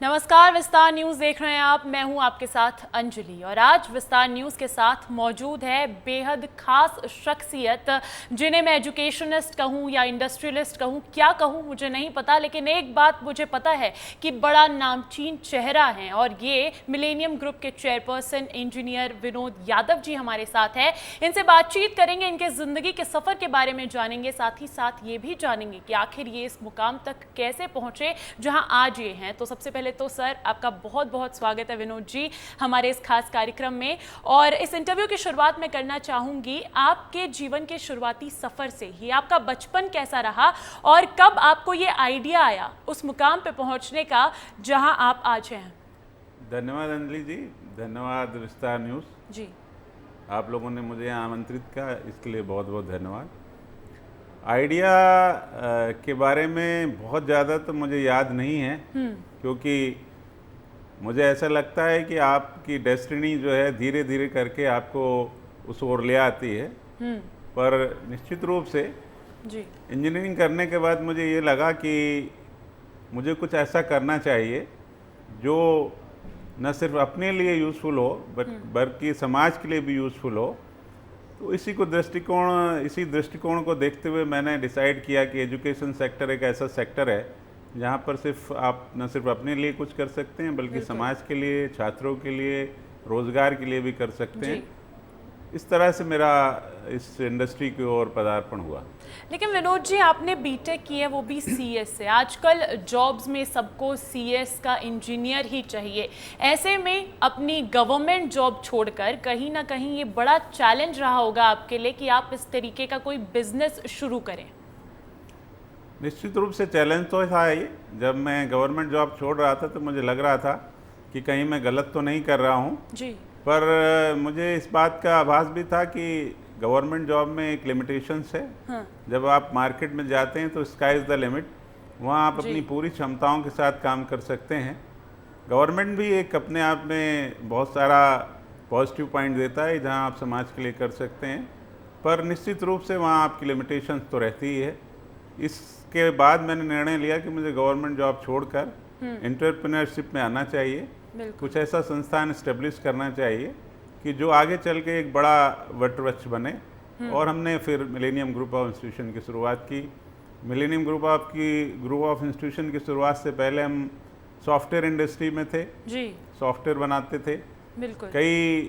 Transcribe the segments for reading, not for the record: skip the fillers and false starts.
नमस्कार, विस्तार न्यूज देख रहे हैं आप। मैं हूं आपके साथ अंजलि और आज विस्तार न्यूज के साथ मौजूद है बेहद खास शख्सियत, जिन्हें मैं एजुकेशनिस्ट कहूं या इंडस्ट्रियलिस्ट कहूं, क्या कहूं मुझे नहीं पता, लेकिन एक बात मुझे पता है कि बड़ा नामचीन चेहरा है और ये मिलेनियम ग्रुप के चेयरपर्सन इंजीनियर विनोद यादव जी हमारे साथ हैं। इनसे बातचीत करेंगे, इनके जिंदगी के सफर के बारे में जानेंगे, साथ ही साथ ये भी जानेंगे कि आखिर ये इस मुकाम तक कैसे पहुंचे जहां आज ये हैं। तो सबसे पहले तो सर, आपका बहुत बहुत स्वागत है विनोद जी हमारे इस खास कार्यक्रम में। और इस इंटरव्यू की शुरुआत मैं करना चाहूंगी आपके जीवन के शुरुआती सफर से ही। आपका बचपन कैसा रहा और कब आपको ये आइडिया आया उस मुकाम पे पहुंचने का जहां आप आज हैं? धन्यवाद अंजलि जी, धन्यवाद विस्तार न्यूज़ जी। आप लोगों ने मुझे यहाँ आमंत्रित किया, इसके लिए बहुत बहुत धन्यवाद। आइडिया के बारे में बहुत ज़्यादा तो मुझे याद नहीं है, क्योंकि मुझे ऐसा लगता है कि आपकी डेस्टिनी जो है धीरे धीरे करके आपको उस ओर ले आती है। पर निश्चित रूप से जी। इंजीनियरिंग करने के बाद मुझे ये लगा कि मुझे कुछ ऐसा करना चाहिए जो न सिर्फ अपने लिए यूज़फुल हो बल्कि समाज के लिए भी यूज़फुल हो। तो इसी दृष्टिकोण को देखते हुए मैंने डिसाइड किया कि एजुकेशन सेक्टर एक ऐसा सेक्टर है जहाँ पर सिर्फ आप न सिर्फ अपने लिए कुछ कर सकते हैं बल्कि समाज के लिए, छात्रों के लिए, रोज़गार के लिए भी कर सकते हैं। इस तरह से मेरा इस इंडस्ट्री की ओर पदार्पण हुआ। लेकिन विनोद जी, आपने बीटेक की है, वो भी सीएस से। आजकल जॉब्स में सबको सीएस का इंजीनियर ही चाहिए। ऐसे में अपनी गवर्नमेंट जॉब छोड़कर कहीं ना कहीं ये बड़ा चैलेंज रहा होगा आपके लिए कि आप इस तरीके का कोई बिजनेस शुरू करें। निश्चित रूप से चैलेंज तो था ही। जब मैं गवर्नमेंट जॉब छोड़ रहा था तो मुझे लग रहा था कि कहीं मैं गलत तो नहीं कर रहा हूँ जी। पर मुझे इस बात का आभास भी था कि गवर्नमेंट जॉब में एक लिमिटेशंस है। हाँ। जब आप मार्केट में जाते हैं तो स्काई इज़ द लिमिट, वहाँ आप अपनी पूरी क्षमताओं के साथ काम कर सकते हैं। गवर्नमेंट भी एक अपने आप में बहुत सारा पॉजिटिव पॉइंट देता है जहाँ आप समाज के लिए कर सकते हैं, पर निश्चित रूप से वहाँ आपकी लिमिटेशंस तो रहती ही है। इसके बाद मैंने निर्णय लिया कि मुझे गवर्नमेंट जॉब छोड़कर एंटरप्रेन्योरशिप में आना चाहिए, कुछ ऐसा संस्थान इस्टेब्लिश करना चाहिए कि जो आगे चल के एक बड़ा वटवृक्ष बने। और हमने फिर मिलेनियम ग्रुप ऑफ इंस्टीट्यूशन की शुरुआत की। मिलेनियम ग्रुप ऑफ इंस्टीट्यूशन की शुरुआत से पहले हम सॉफ्टवेयर इंडस्ट्री में थे जी। सॉफ्टवेयर बनाते थे। बिल्कुल। कई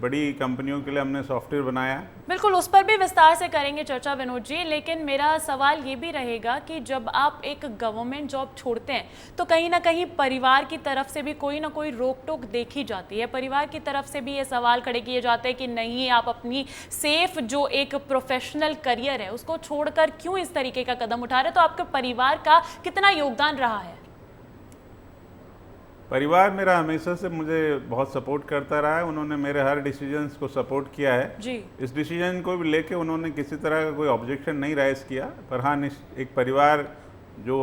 बड़ी कंपनियों के लिए हमने सॉफ्टवेयर बनाया। बिल्कुल, उस पर भी विस्तार से करेंगे चर्चा विनोद जी। लेकिन मेरा सवाल ये भी रहेगा कि जब आप एक गवर्नमेंट जॉब छोड़ते हैं तो कहीं ना कहीं परिवार की तरफ से भी कोई ना कोई रोक टोक देखी जाती है। परिवार की तरफ से भी ये सवाल खड़े किए जाते हैं कि नहीं, आप अपनी सेफ जो एक प्रोफेशनल करियर है उसको छोड़कर क्यों इस तरीके का कदम उठा रहे हैं। तो आपके परिवार का कितना योगदान रहा है? परिवार मेरा हमेशा से मुझे बहुत सपोर्ट करता रहा है। उन्होंने मेरे हर डिसीजंस को सपोर्ट किया है जी। इस डिसीजन को भी लेके उन्होंने किसी तरह का कोई ऑब्जेक्शन नहीं राइज किया। पर हाँ, एक परिवार जो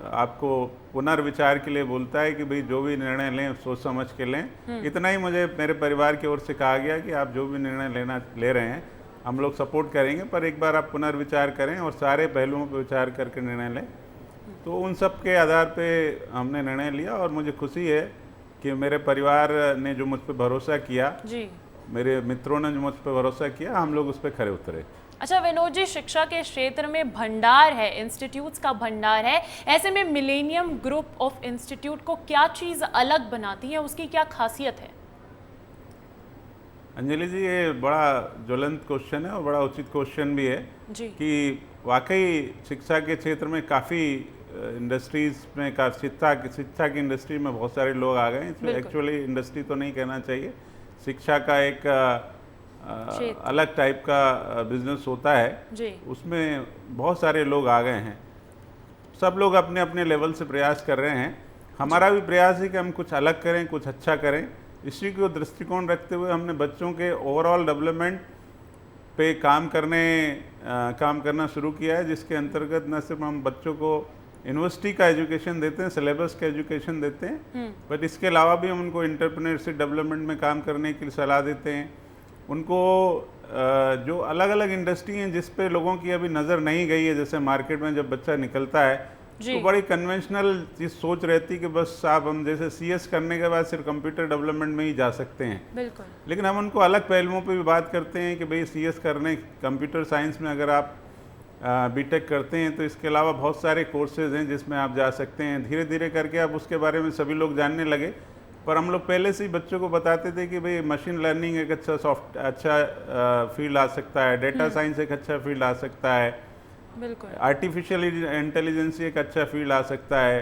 आपको पुनर्विचार के लिए बोलता है कि भाई जो भी निर्णय लें सोच समझ के लें। इतना ही मुझे मेरे परिवार की ओर से कहा गया कि आप जो भी निर्णय ले रहे हैं हम लोग सपोर्ट करेंगे, पर एक बार आप पुनर्विचार करें और सारे पहलुओं पर विचार करके निर्णय लें। तो उन सब के आधार पे हमने निर्णय लिया और मुझे खुशी है कि मेरे परिवार ने जो मुझ पर भरोसा किया जी, मेरे मित्रों ने जो मुझ पर भरोसा किया, हम लोग उस पर खरे उतरे। अच्छा विनोद जी, शिक्षा के क्षेत्र में भंडार है, इंस्टीट्यूट्स का भंडार है। ऐसे में मिलेनियम ग्रुप ऑफ इंस्टीट्यूट को क्या चीज़ अलग बनाती है, उसकी क्या खासियत है? अंजलि जी, ये बड़ा ज्वलंत क्वेश्चन है और बड़ा उचित क्वेश्चन भी है जी। कि वाकई शिक्षा के क्षेत्र में काफ़ी इंडस्ट्रीज़ में शिक्षा की इंडस्ट्री में बहुत सारे लोग आ गए। इसमें एक्चुअली इंडस्ट्री तो नहीं कहना चाहिए, शिक्षा का एक अलग टाइप का बिजनेस होता है जी। उसमें बहुत सारे लोग आ गए हैं। सब लोग अपने अपने लेवल से प्रयास कर रहे हैं। हमारा भी प्रयास है कि हम कुछ अलग करें, कुछ अच्छा करें। इसी को दृष्टिकोण रखते हुए हमने बच्चों के ओवरऑल डेवलपमेंट पे काम करना शुरू किया है, जिसके अंतर्गत न सिर्फ हम बच्चों को यूनिवर्सिटी का एजुकेशन देते हैं, सिलेबस का एजुकेशन देते हैं, बट इसके अलावा भी हम उनको एंटरप्रेन्योरशिप डेवलपमेंट में काम करने के लिए सलाह देते हैं। उनको जो अलग अलग इंडस्ट्री हैं जिस पे लोगों की अभी नज़र नहीं गई है, जैसे मार्केट में जब बच्चा निकलता है जी। तो बड़ी कन्वेंशनल चीज सोच रहती कि बस आप हम जैसे सीएस करने के बाद सिर्फ कंप्यूटर डेवलपमेंट में ही जा सकते हैं। बिल्कुल। लेकिन हम उनको अलग पहलुओं पे भी बात करते हैं कि भाई सीएस करने कंप्यूटर साइंस में अगर आप बीटेक करते हैं तो इसके अलावा बहुत सारे कोर्सेज हैं जिसमें आप जा सकते हैं। धीरे धीरे करके आप उसके बारे में सभी लोग जानने लगे, पर हम लोग पहले से ही बच्चों को बताते थे कि भाई मशीन लर्निंग एक अच्छा फील्ड आ सकता है, डेटा साइंस एक अच्छा फील्ड आ सकता है, बिल्कुल, आर्टिफिशियल इंटेलिजेंस एक अच्छा फील्ड आ सकता है,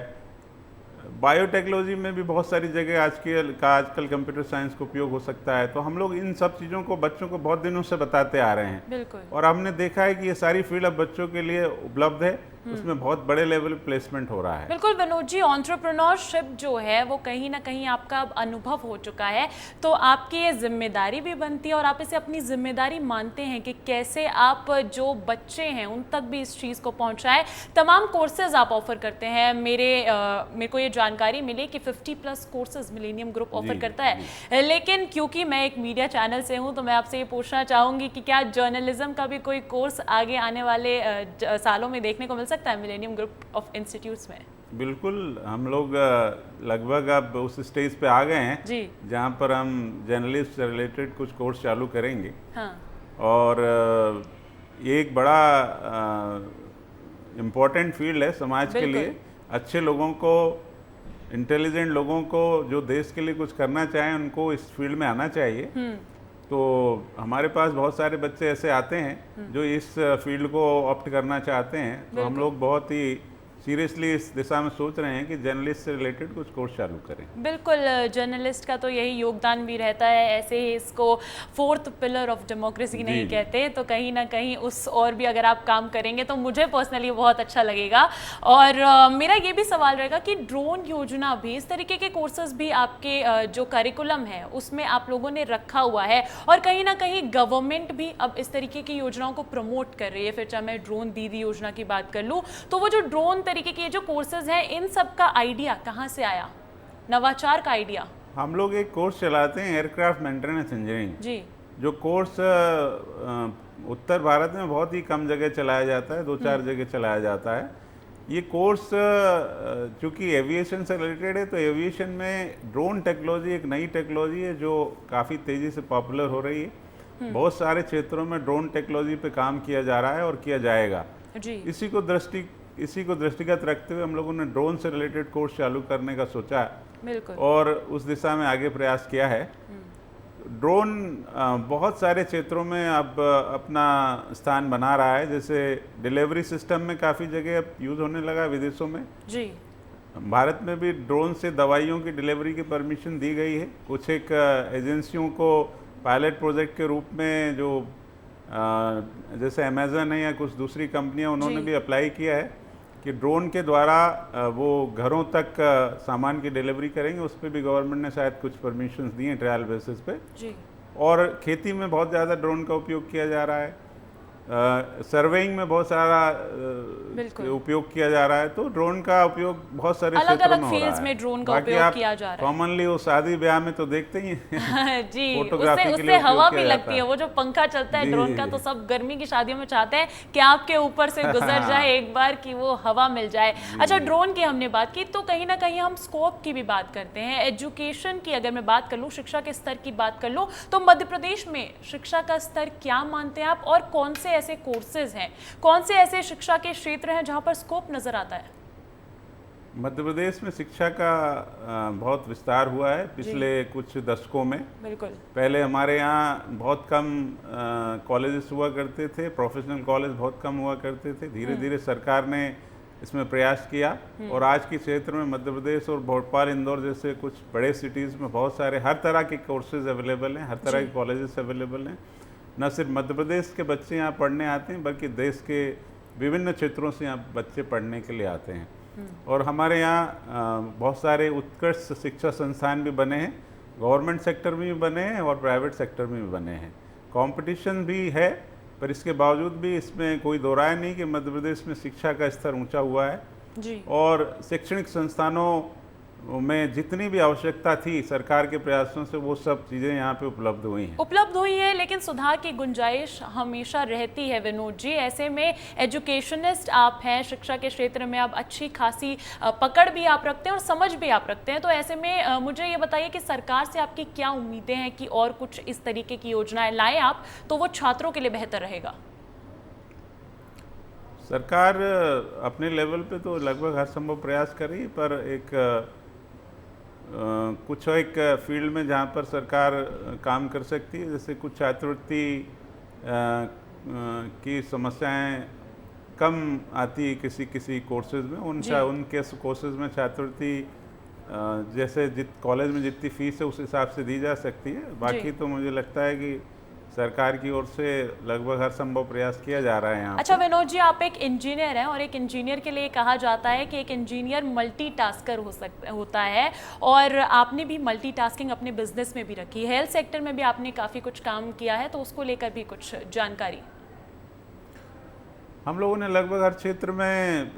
बायोटेक्नोलॉजी में भी बहुत सारी जगह आजकल कंप्यूटर साइंस का उपयोग हो सकता है। तो हम लोग इन सब चीज़ों को बच्चों को बहुत दिनों से बताते आ रहे हैं। बिल्कुल। और हमने देखा है कि ये सारी फील्ड अब बच्चों के लिए उपलब्ध है, उसमें बहुत बड़े लेवल प्लेसमेंट हो रहा है। बिल्कुल विनोद जी, एंटरप्रेन्योरशिप जो है वो कहीं ना कहीं आपका अब अनुभव हो चुका है, तो आपकी ये जिम्मेदारी भी बनती है और आप इसे अपनी जिम्मेदारी मानते हैं कि कैसे आप जो बच्चे हैं उन तक भी इस चीज़ को पहुंचाएं। तमाम कोर्सेज आप ऑफर करते हैं। मेरे को ये जानकारी मिली कि 50+ कोर्सेज मिलेनियम ग्रुप ऑफर करता है, लेकिन क्योंकि मैं एक मीडिया चैनल से हूँ तो मैं आपसे ये पूछना चाहूँगी कि क्या जर्नलिज्म का भी कोई कोर्स आगे आने वाले सालों में देखने को मिल सकता है मिलेनियम ग्रुप ऑफ इंस्टीट्यूट्स में? बिल्कुल, हम लोग लगभग अब उस स्टेज पे आ गए हैं जी, जहाँ पर हम जर्नलिस्ट से रिलेटेड कुछ कोर्स चालू करेंगे। हाँ, और ये एक बड़ा इम्पोर्टेंट फील्ड है समाज के लिए। अच्छे लोगों को, इंटेलिजेंट लोगों को जो देश के लिए कुछ करना चाहें उनको इस फील्ड में आना चाहिए। तो हमारे पास बहुत सारे बच्चे ऐसे आते हैं जो इस फील्ड को ऑप्ट करना चाहते हैं। तो हम लोग बहुत ही सीरियसली इस दिशा में सोच रहे हैं कि जर्नलिस्ट से रिलेटेड कुछ कोर्स चालू करें। बिल्कुल, जर्नलिस्ट का तो यही योगदान भी रहता है। ऐसे ही इसको 4th पिलर ऑफ डेमोक्रेसी नहीं कहते, तो कहीं ना कहीं उस और भी अगर आप काम करेंगे तो मुझे पर्सनली बहुत अच्छा लगेगा। और मेरा ये भी सवाल रहेगा कि ड्रोन योजना भी, इस तरीके के कोर्सेज भी आपके जो करिकुलम है उसमें आप लोगों ने रखा हुआ है, और कहीं ना कहीं गवर्नमेंट भी अब इस तरीके की योजनाओं को प्रमोट कर रही है। फिर चाहे मैं ड्रोन दीदी योजना की बात कर लूँ, तो वो जो ड्रोन तरीके के जो कोर्सेज हैं, इन सब का आइडिया कहाँ से आया, नवाचार का आइडिया? हम लोग एक कोर्स चलाते हैं एयरक्राफ्ट मेंटेनेंस इंजीनियरिंग जी, जो कोर्स उत्तर भारत में बहुत ही कम जगह चलाया जाता है, 2-4 जगह चलाया जाता है। ये कोर्स चूँकि एविएशन से रिलेटेड है, तो एविएशन में ड्रोन टेक्नोलॉजी एक नई टेक्नोलॉजी है जो काफ़ी तेज़ी से पॉपुलर हो रही है। बहुत सारे क्षेत्रों में ड्रोन टेक्नोलॉजी पे काम किया जा रहा है और किया जाएगा। जी, इसी को दृष्टिगत रखते हुए हम लोगों ने ड्रोन से रिलेटेड कोर्स चालू करने का सोचा बिल्कुल, और उस दिशा में आगे प्रयास किया है। ड्रोन बहुत सारे क्षेत्रों में अब अपना स्थान बना रहा है, जैसे डिलीवरी सिस्टम में काफ़ी जगह अब यूज़ होने लगा विदेशों में। जी, भारत में भी ड्रोन से दवाइयों की डिलीवरी की परमिशन दी गई है। कुछ एक एजेंसियों को पायलट प्रोजेक्ट के रूप में, जो जैसे अमेज़न है या कुछ दूसरी कंपनियां, उन्होंने भी अप्लाई किया है कि ड्रोन के द्वारा वो घरों तक सामान की डिलीवरी करेंगे। उस पर भी गवर्नमेंट ने शायद कुछ परमिशंस दी हैं ट्रायल बेसिस पे। जी, और खेती में बहुत ज़्यादा ड्रोन का उपयोग किया जा रहा है, सर्वेइंग में बहुत सारा उपयोग किया जा रहा है। तो ड्रोन का उपयोग बहुत सारे क्षेत्रों में हो रहा है। में ड्रोन का उपयोग किया जा रहा है। कॉमनली वो शादी ब्याह में तो देखते ही हैं जी, फोटोग्राफी के लिए उससे हवा भी किया लगती है। वो जो पंखा चलता है ड्रोन का, तो सब गर्मी की शादियों में चाहते हैं कि आपके ऊपर से गुजर जाए एक बार, कि वो हवा मिल जाए। अच्छा, ड्रोन की हमने बात की, तो कहीं ना कहीं हम स्कोप की भी बात करते हैं। एजुकेशन की अगर मैं बात कर लूँ, शिक्षा के स्तर की बात कर लूँ, तो मध्य प्रदेश में शिक्षा का स्तर क्या मानते हैं आप, और कौन से ऐसे कोर्सेज हैं, कौन से ऐसे शिक्षा के क्षेत्र हैं जहां पर स्कोप नजर आता है? मध्य प्रदेश में शिक्षा का बहुत विस्तार हुआ है पिछले कुछ दशकों में। बिल्कुल, पहले हमारे यहाँ बहुत कम कॉलेजेस हुआ करते थे, प्रोफेशनल कॉलेज बहुत कम हुआ करते थे। धीरे धीरे सरकार ने इसमें प्रयास किया और आज के क्षेत्र में मध्य प्रदेश और भोपाल, इंदौर जैसे कुछ बड़े सिटीज़ में बहुत सारे हर तरह के कोर्सेज अवेलेबल हैं, हर तरह के कॉलेजेस अवेलेबल हैं। न सिर्फ मध्य प्रदेश के बच्चे यहाँ पढ़ने आते हैं, बल्कि देश के विभिन्न क्षेत्रों से यहाँ बच्चे पढ़ने के लिए आते हैं। और हमारे यहाँ बहुत सारे उत्कृष्ट शिक्षा संस्थान भी बने हैं, गवर्नमेंट सेक्टर में भी बने हैं और प्राइवेट सेक्टर में भी बने हैं। कंपटीशन भी है, पर इसके बावजूद भी इसमें कोई दो राय नहीं कि मध्य प्रदेश में शिक्षा का स्तर ऊंचा हुआ है। जी, और शैक्षणिक संस्थानों में जितनी भी आवश्यकता थी सरकार के प्रयासों से वो सब चीज़ें यहाँ पे उपलब्ध हुई हैं। उपलब्ध हुई है, लेकिन सुधार की गुंजाइश हमेशा रहती है विनोद जी। ऐसे में एजुकेशनिस्ट आप हैं, शिक्षा के क्षेत्र में आप अच्छी खासी पकड़ भी आप रखते हैं और समझ भी आप रखते हैं, तो ऐसे में मुझे ये बताइए कि सरकार से आपकी क्या उम्मीदें हैं कि और कुछ इस तरीके की योजनाएं लाएं आप, तो वो छात्रों के लिए बेहतर रहेगा। सरकार अपने लेवल पे तो लगभग हर संभव प्रयास कर रही है, पर कुछ एक फील्ड में जहाँ पर सरकार काम कर सकती है, जैसे कुछ छात्रवृत्ति की समस्याएं कम आती है किसी किसी कोर्सेज में, उनके कोर्सेज में छात्रवृत्ति जैसे कॉलेज में जितनी फीस है उस हिसाब से दी जा सकती है। बाकी तो मुझे लगता है कि सरकार की ओर से लगभग हर संभव प्रयास किया जा रहा है यहाँ। अच्छा विनोद जी, आप एक इंजीनियर हैं और एक इंजीनियर के लिए कहा जाता है कि एक इंजीनियर मल्टीटास्कर होता है, और आपने भी मल्टीटास्किंग अपने बिजनेस में भी रखी है, हेल्थ सेक्टर में भी आपने काफ़ी कुछ काम किया है, तो उसको लेकर भी कुछ जानकारी। हम लोगों ने लगभग हर क्षेत्र में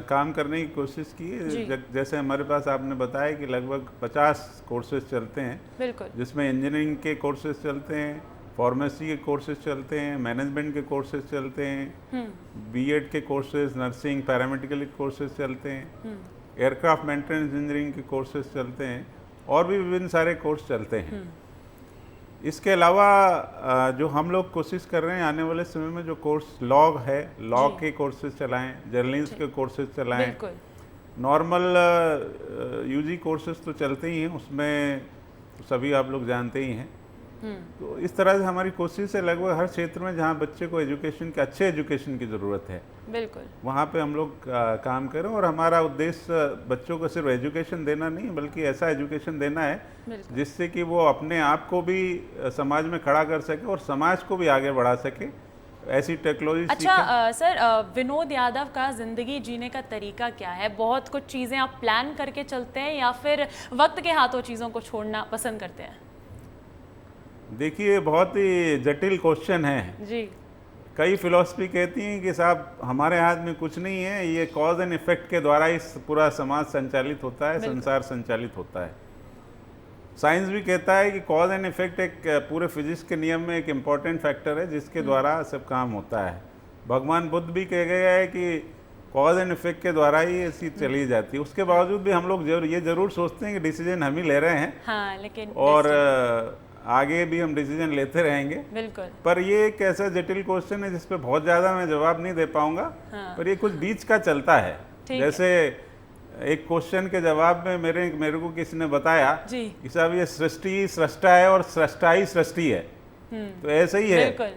काम करने की कोशिश की है। जैसे हमारे पास आपने बताया कि लगभग 50 कोर्सेज चलते हैं, बिल्कुल, जिसमें इंजीनियरिंग के कोर्सेज चलते हैं, फार्मेसी के कोर्सेज चलते हैं, मैनेजमेंट के कोर्सेज चलते हैं, बीएड के कोर्सेज, नर्सिंग, पैरामेडिकल के कोर्सेज चलते हैं, एयरक्राफ्ट मेंटेनेंस इंजीनियरिंग के कोर्सेज चलते हैं, और भी विभिन्न सारे कोर्स चलते हैं। इसके अलावा जो हम लोग कोशिश कर रहे हैं आने वाले समय में जो कोर्स लॉ के कोर्सेज चलाएं, जर्नलिस्ट के कोर्सेज चलाएं, नॉर्मल यूजी कोर्सेज तो चलते ही हैं, उसमें सभी आप लोग जानते ही हैं। तो इस तरह से हमारी कोशिश है लगभग हर क्षेत्र में जहाँ बच्चे को अच्छे एजुकेशन की ज़रूरत है, बिल्कुल, वहाँ पे हम लोग काम करें। और हमारा उद्देश्य बच्चों को सिर्फ एजुकेशन देना नहीं, बल्कि ऐसा एजुकेशन देना है जिससे कि वो अपने आप को भी समाज में खड़ा कर सके और समाज को भी आगे बढ़ा सके, ऐसी टेक्नोलॉजी। अच्छा सर, विनोद यादव का ज़िंदगी जीने का तरीका क्या है? बहुत कुछ चीज़ें आप प्लान करके चलते हैं या फिर वक्त के हाथों चीज़ों को छोड़ना पसंद करते हैं? देखिए, बहुत ही जटिल क्वेश्चन है जी। कई फिलॉसफी कहती हैं कि साहब हमारे हाथ में कुछ नहीं है, ये कॉज एंड इफेक्ट के द्वारा ही पूरा समाज संचालित होता है, संसार संचालित होता है। साइंस भी कहता है कि कॉज एंड इफेक्ट एक पूरे फिजिक्स के नियम में एक इम्पॉर्टेंट फैक्टर है जिसके द्वारा सब काम होता है। भगवान बुद्ध भी कह गया है कि कॉज एंड इफेक्ट के द्वारा ही ऐसी चली जाती है। उसके बावजूद भी हम लोग ये जरूर सोचते हैं कि डिसीजन हम ही ले रहे हैं, हाँ, लेकिन और आगे भी हम डिसीजन लेते रहेंगे, बिल्कुल। पर ये एक ऐसा जटिल क्वेश्चन है जिस पे बहुत ज़्यादा मैं जवाब नहीं दे पाऊंगा, हाँ। पर ये कुछ बीच का चलता है। जैसे एक क्वेश्चन के जवाब में मेरे को किसी ने बताया कि साहब ये सृष्टि सृष्टा है और सृष्टा ही सृष्टि है, तो ऐसा ही है,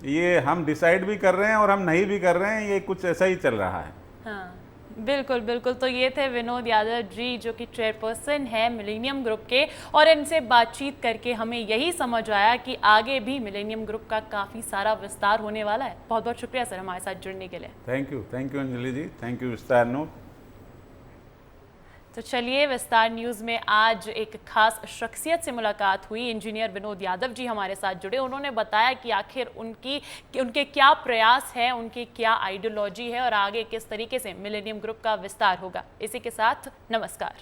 ये हम डिसाइड भी कर रहे हैं और हम नहीं भी कर रहे हैं, ये कुछ ऐसा ही चल रहा है। हाँ। बिल्कुल बिल्कुल। तो ये थे विनोद यादव जी, जो कि चेयरपर्सन है मिलेनियम ग्रुप के, और इनसे बातचीत करके हमें यही समझ आया कि आगे भी मिलेनियम ग्रुप का काफ़ी सारा विस्तार होने वाला है। बहुत बहुत शुक्रिया सर हमारे साथ जुड़ने के लिए। Thank you Anjali ji, thank you Vistaar news. तो चलिए, विस्तार न्यूज़ में आज एक खास शख्सियत से मुलाकात हुई। इंजीनियर विनोद यादव जी हमारे साथ जुड़े, उन्होंने बताया कि आखिर उनके क्या प्रयास है, उनकी क्या आइडियोलॉजी है और आगे किस तरीके से मिलेनियम ग्रुप का विस्तार होगा। इसी के साथ नमस्कार।